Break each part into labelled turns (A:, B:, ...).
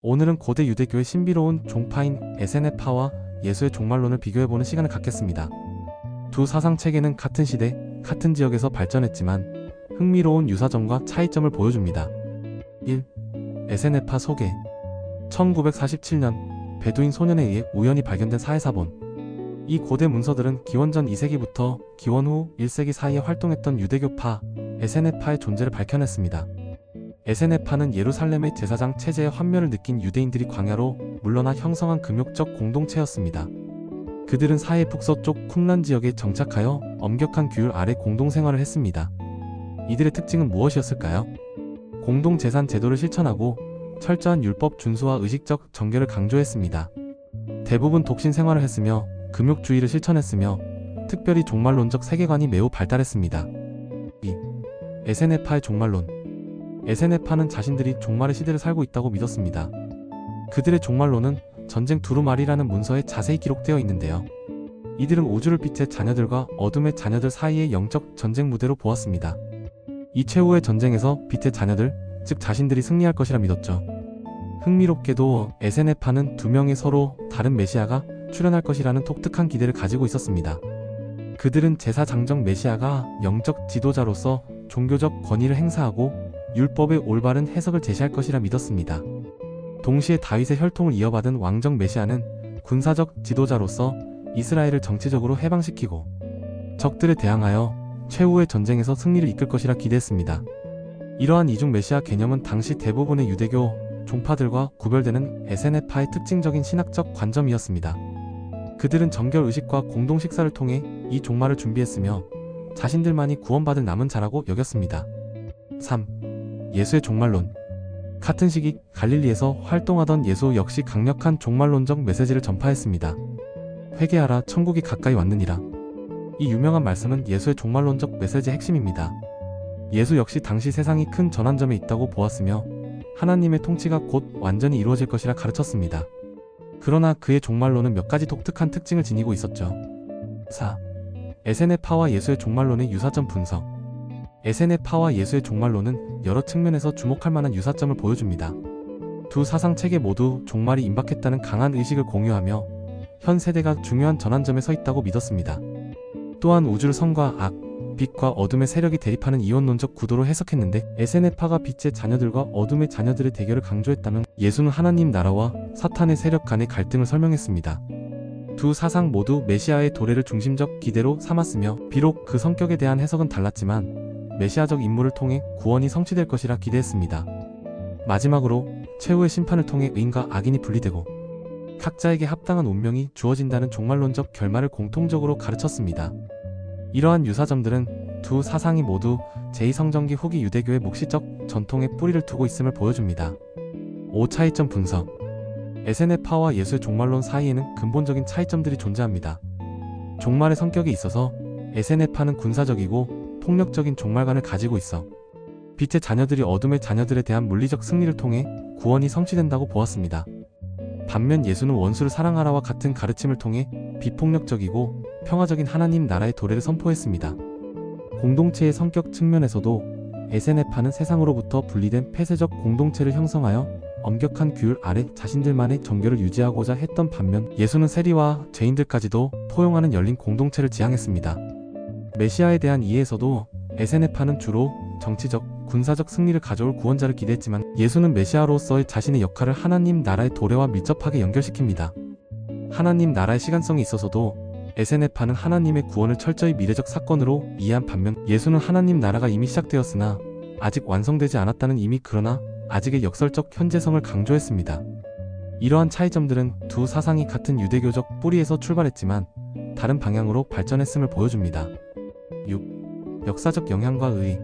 A: 오늘은 고대 유대교의 신비로운 종파인 에세네파와 예수의 종말론을 비교해보는 시간을 갖겠습니다. 두 사상체계는 같은 시대, 같은 지역에서 발전했지만 흥미로운 유사점과 차이점을 보여줍니다. 1. 에세네파 소개. 1947년 베두인 소년에 의해 우연히 발견된 사해사본. 이 고대 문서들은 기원전 2세기부터 기원 후 1세기 사이에 활동했던 유대교파 에세네파의 존재를 밝혀냈습니다. 에세네파는 예루살렘의 제사장 체제의 환멸을 느낀 유대인들이 광야로 물러나 형성한 금욕적 공동체였습니다. 그들은 사해 북서쪽 쿰란 지역에 정착하여 엄격한 규율 아래 공동생활을 했습니다. 이들의 특징은 무엇이었을까요? 공동재산 제도를 실천하고 철저한 율법 준수와 의식적 정결을 강조했습니다. 대부분 독신 생활을 했으며 금욕주의를 실천했으며 특별히 종말론적 세계관이 매우 발달했습니다. 2. 에세네파의 종말론. 에세네파는 자신들이 종말의 시대를 살고 있다고 믿었습니다. 그들의 종말론은 전쟁 두루마리라는 문서에 자세히 기록되어 있는데요. 이들은 우주를 빛의 자녀들과 어둠의 자녀들 사이의 영적 전쟁 무대로 보았습니다. 이 최후의 전쟁에서 빛의 자녀들, 즉 자신들이 승리할 것이라 믿었죠. 흥미롭게도 에세네파는 두 명의 서로 다른 메시아가 출현할 것이라는 독특한 기대를 가지고 있었습니다. 그들은 제사장적 메시아가 영적 지도자로서 종교적 권위를 행사하고 율법의 올바른 해석을 제시할 것이라 믿었습니다. 동시에 다윗의 혈통을 이어받은 왕적 메시아는 군사적 지도자로서 이스라엘을 정치적으로 해방시키고 적들에 대항하여 최후의 전쟁에서 승리를 이끌 것이라 기대했습니다. 이러한 이중 메시아 개념은 당시 대부분의 유대교 종파들과 구별되는 에세네파의 특징적인 신학적 관점이었습니다. 그들은 정결 의식과 공동 식사를 통해 이 종말을 준비했으며 자신들만이 구원받을 남은 자라고 여겼습니다. 3. 예수의 종말론. 같은 시기 갈릴리에서 활동하던 예수 역시 강력한 종말론적 메시지를 전파했습니다. 회개하라, 천국이 가까이 왔느니라. 이 유명한 말씀은 예수의 종말론적 메시지의 핵심입니다. 예수 역시 당시 세상이 큰 전환점에 있다고 보았으며 하나님의 통치가 곧 완전히 이루어질 것이라 가르쳤습니다. 그러나 그의 종말론은 몇 가지 독특한 특징을 지니고 있었죠. 4. 에세네파와 예수의 종말론의 유사점 분석. 에세네파와 예수의 종말론은 여러 측면에서 주목할 만한 유사점을 보여줍니다. 두 사상체계 모두 종말이 임박했다는 강한 의식을 공유하며 현 세대가 중요한 전환점에 서 있다고 믿었습니다. 또한 우주를 선과 악, 빛과 어둠의 세력이 대립하는 이원론적 구도로 해석했는데 에세네파가 빛의 자녀들과 어둠의 자녀들의 대결을 강조했다면 예수는 하나님 나라와 사탄의 세력 간의 갈등을 설명했습니다. 두 사상 모두 메시아의 도래를 중심적 기대로 삼았으며 비록 그 성격에 대한 해석은 달랐지만 메시아적 인물을 통해 구원이 성취될 것이라 기대했습니다. 마지막으로 최후의 심판을 통해 의인과 악인이 분리되고 각자에게 합당한 운명이 주어진다는 종말론적 결말을 공통적으로 가르쳤습니다. 이러한 유사점들은 두 사상이 모두 제2성전기 후기 유대교의 묵시적 전통에 뿌리를 두고 있음을 보여줍니다. 5. 차이점 분석. 에세네파와 예수의 종말론 사이에는 근본적인 차이점들이 존재합니다. 종말의 성격에 있어서 에세네파는 군사적이고 폭력적인 종말관을 가지고 있어 빛의 자녀들이 어둠의 자녀들에 대한 물리적 승리를 통해 구원이 성취된다고 보았습니다. 반면 예수는 원수를 사랑하라와 같은 가르침을 통해 비폭력적이고 평화적인 하나님 나라의 도래를 선포했습니다. 공동체의 성격 측면에서도 에세네파는 세상으로부터 분리된 폐쇄적 공동체를 형성하여 엄격한 규율 아래 자신들만의 정결을 유지하고자 했던 반면 예수는 세리와 죄인들까지도 포용하는 열린 공동체를 지향했습니다. 메시아에 대한 이해에서도 에세네파는 주로 정치적, 군사적 승리를 가져올 구원자를 기대했지만 예수는 메시아로서의 자신의 역할을 하나님 나라의 도래와 밀접하게 연결시킵니다. 하나님 나라의 시간성에 있어서도 에세네파는 하나님의 구원을 철저히 미래적 사건으로 이해한 반면 예수는 하나님 나라가 이미 시작되었으나 아직 완성되지 않았다는 이미 그러나 아직의 역설적 현재성을 강조했습니다. 이러한 차이점들은 두 사상이 같은 유대교적 뿌리에서 출발했지만 다른 방향으로 발전했음을 보여줍니다. 6. 역사적 영향과 의의.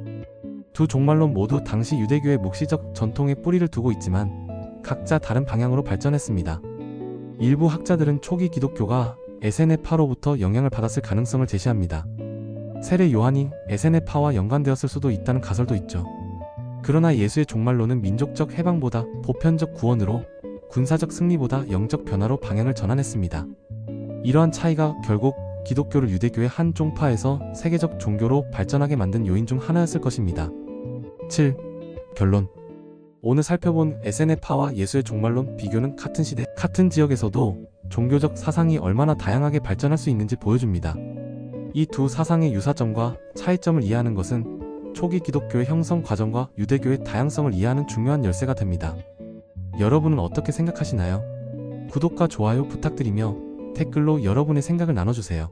A: 두 종말론 모두 당시 유대교의 묵시적 전통에 뿌리를 두고 있지만 각자 다른 방향으로 발전했습니다. 일부 학자들은 초기 기독교가 에세네파로부터 영향을 받았을 가능성을 제시합니다. 세례 요한이 에세네파와 연관되었을 수도 있다는 가설도 있죠. 그러나 예수의 종말론은 민족적 해방보다 보편적 구원으로 군사적 승리보다 영적 변화로 방향을 전환했습니다. 이러한 차이가 결국 기독교를 유대교의 한 종파에서 세계적 종교로 발전하게 만든 요인 중 하나였을 것입니다. 7. 결론. 오늘 살펴본 에세네파와 예수의 종말론 비교는 같은 시대, 같은 지역에서도 종교적 사상이 얼마나 다양하게 발전할 수 있는지 보여줍니다. 이 두 사상의 유사점과 차이점을 이해하는 것은 초기 기독교의 형성 과정과 유대교의 다양성을 이해하는 중요한 열쇠가 됩니다. 여러분은 어떻게 생각하시나요? 구독과 좋아요 부탁드리며 댓글로 여러분의 생각을 나눠주세요.